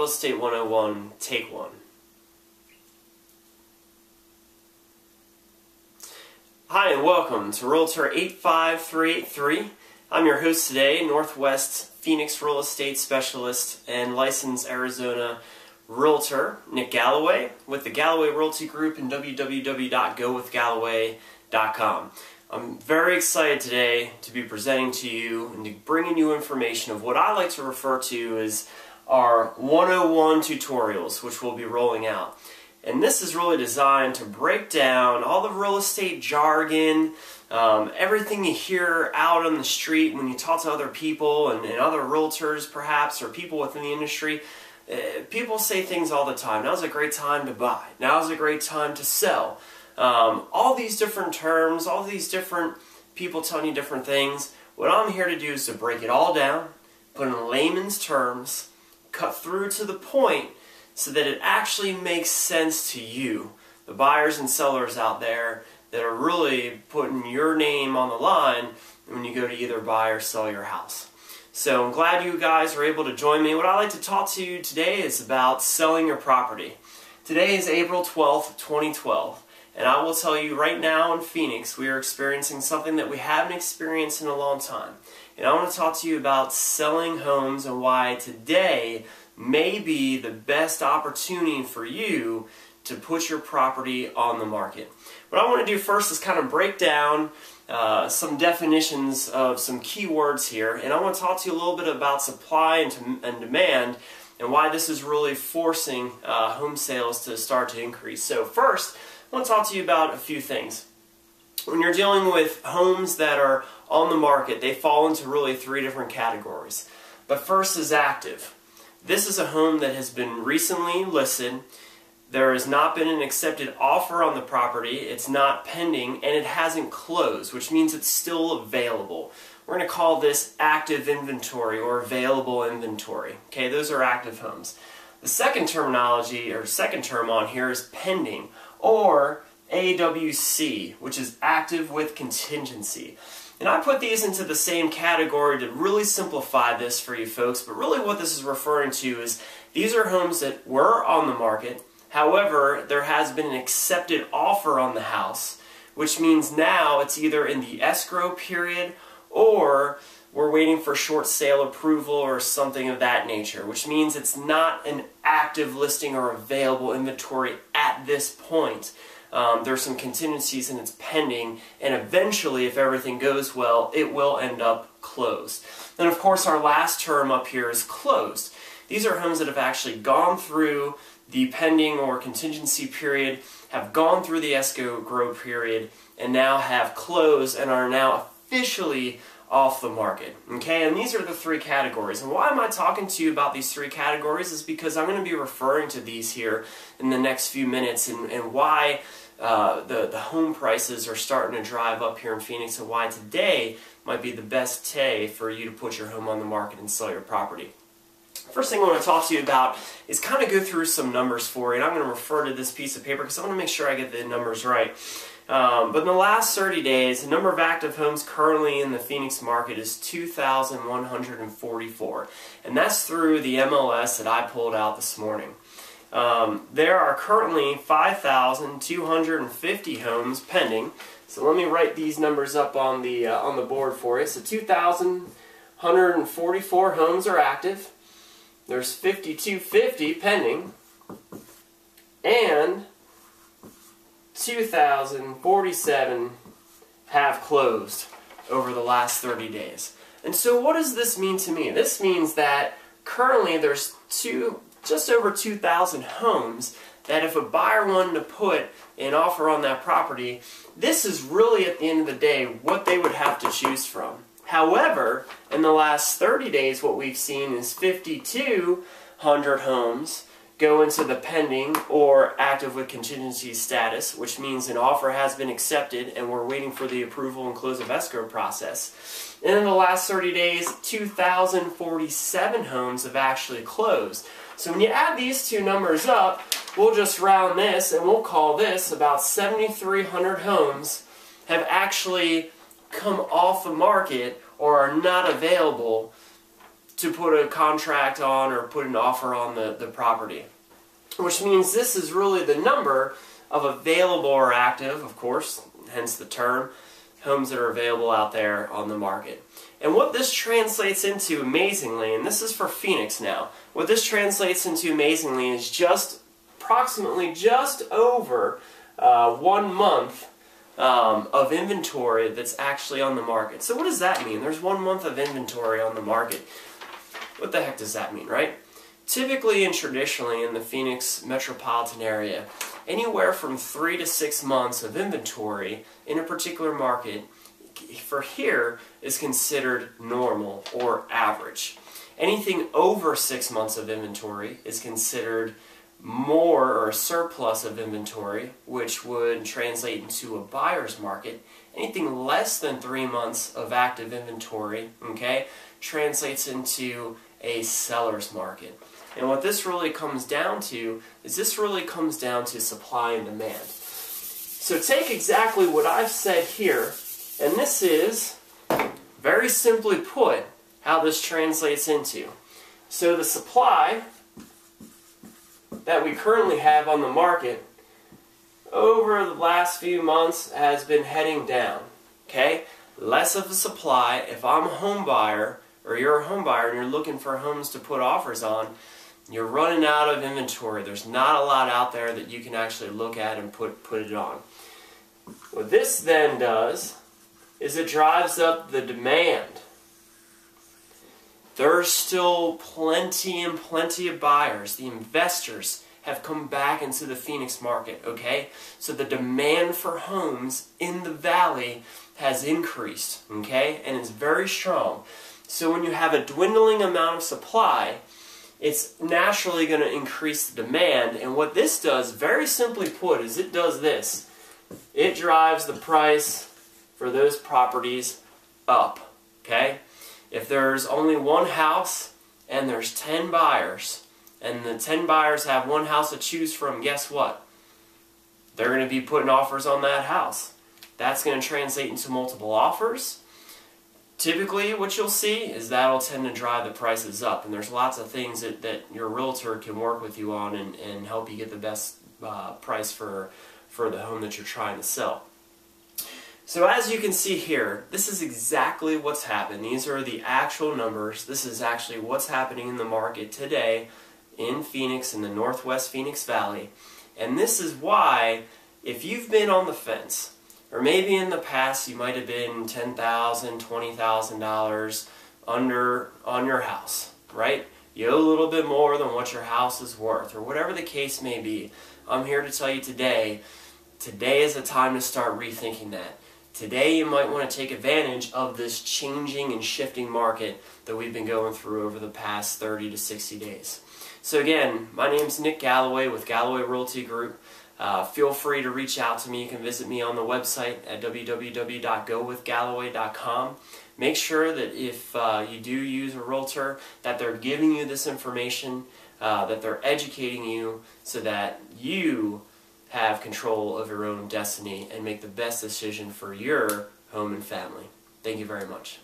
Real Estate 101, Take 1. Hi and welcome to Realtor 85383. I'm your host today, Northwest Phoenix Real Estate Specialist and licensed Arizona Realtor, Nick Galloway, with the Galloway Realty Group and www.gowithgalloway.com. I'm very excited today to be presenting to you and to bringing you information of what I like to refer to as our 101 tutorials, which we'll be rolling out. And this is really designed to break down all the real estate jargon, everything you hear out on the street when you talk to other people and other realtors perhaps, or people within the industry. People say things all the time. Now's a great time to buy. Now's a great time to sell. All these different terms, all these different people telling you different things. What I'm here to do is to break it all down, put it in layman's terms, cut through to the point so that it actually makes sense to you, the buyers and sellers out there that are really putting your name on the line when you go to either buy or sell your house. So I'm glad you guys are able to join me. What I'd like to talk to you today is about selling your property. Today is April 12th, 2012. And I will tell you right now in Phoenix, we are experiencing something that we haven't experienced in a long time. And I want to talk to you about selling homes and why today may be the best opportunity for you to put your property on the market. What I want to do first is kind of break down some definitions of some keywords here. And I want to talk to you a little bit about supply and demand and why this is really forcing home sales to start to increase. So first, I want to talk to you about a few things. When you're dealing with homes that are on the market, they fall into really three different categories. But first is active. This is a home that has been recently listed. There has not been an accepted offer on the property. It's not pending, and it hasn't closed, which means it's still available. We're going to call this active inventory or available inventory. Okay, those are active homes. The second terminology, or second term on here, is pending, or AWC, which is active with contingency. And I put these into the same category to really simplify this for you folks, but really what this is referring to is these are homes that were on the market. However, there has been an accepted offer on the house, which means now it's either in the escrow period or we're waiting for short sale approval or something of that nature, which means it's not an active listing or available inventory at this point. There's some contingencies and it's pending, and eventually, if everything goes well, it will end up closed. And of course, our last term up here is closed. These are homes that have actually gone through the pending or contingency period, have gone through the escrow period, and now have closed and are now officially off the market. Okay, and these are the three categories. And why am I talking to you about these three categories is because I'm going to be referring to these here in the next few minutes, and why the home prices are starting to drive up here in Phoenix, and why today might be the best day for you to put your home on the market and sell your property. First thing I want to talk to you about is kind of go through some numbers for you, and I'm going to refer to this piece of paper because I want to make sure I get the numbers right. But in the last 30 days, the number of active homes currently in the Phoenix market is 2,144. And that's through the MLS that I pulled out this morning. There are currently 5,250 homes pending. So let me write these numbers up on the board for you. So 2,144 homes are active. There's 5,250 pending. And 2,047 have closed over the last 30 days. And so what does this mean to me? This means that currently there's just over 2,000 homes that if a buyer wanted to put an offer on that property, this is really at the end of the day what they would have to choose from. However, in the last 30 days what we've seen is 5,200 homes go into the pending or active with contingency status, which means an offer has been accepted and we're waiting for the approval and close of escrow process. And in the last 30 days, 2,047 homes have actually closed. So when you add these two numbers up, we'll just round this and we'll call this about 7,300 homes have actually come off the market or are not available to put a contract on or put an offer on the property. Which means this is really the number of available or active, of course, hence the term, homes that are available out there on the market. And what this translates into amazingly, and this is for Phoenix now, what this translates into amazingly is approximately just over 1 month of inventory that's actually on the market. So what does that mean? There's 1 month of inventory on the market. What the heck does that mean, right? Typically and traditionally in the Phoenix metropolitan area, anywhere from 3 to 6 months of inventory in a particular market for here is considered normal or average. Anything over 6 months of inventory is considered more or a surplus of inventory, which would translate into a buyer's market. Anything less than 3 months of active inventory, okay, translates into a seller's market. And what this really comes down to is supply and demand. So take exactly what I've said here, and this is, very simply put, how this translates into. So the supply that we currently have on the market over the last few months has been heading down. Okay? Less of a supply. If I'm a home buyer, or you're a home buyer and you're looking for homes to put offers on, you're running out of inventory. There's not a lot out there that you can actually look at and put it on. What this then does is it drives up the demand. There's still plenty of buyers. The investors have come back into the Phoenix market, okay? So the demand for homes in the valley has increased, okay? And it's very strong. So when you have a dwindling amount of supply, it's naturally going to increase the demand. And what this does, very simply put, is it does this. It drives the price for those properties up, okay? If there's only one house and there's 10 buyers, and the 10 buyers have one house to choose from, guess what? They're going to be putting offers on that house. That's going to translate into multiple offers. Typically, what you'll see is that'll tend to drive the prices up, and there's lots of things that your realtor can work with you on and help you get the best price for the home that you're trying to sell. So as you can see here, this is exactly what's happened. These are the actual numbers. This is actually what's happening in the market today in Phoenix, in the Northwest Phoenix Valley. And this is why, if you've been on the fence, or maybe in the past you might have been $10,000, $20,000 under on your house, right? You owe a little bit more than what your house is worth, or whatever the case may be. I'm here to tell you today is the time to start rethinking that. Today you might want to take advantage of this changing and shifting market that we've been going through over the past 30 to 60 days. So again, my name's Nick Galloway with Galloway Realty Group. Feel free to reach out to me. You can visit me on the website at www.gowithgalloway.com. Make sure that if you do use a realtor, that they're giving you this information, that they're educating you so that you have control of your own destiny and make the best decision for your home and family. Thank you very much.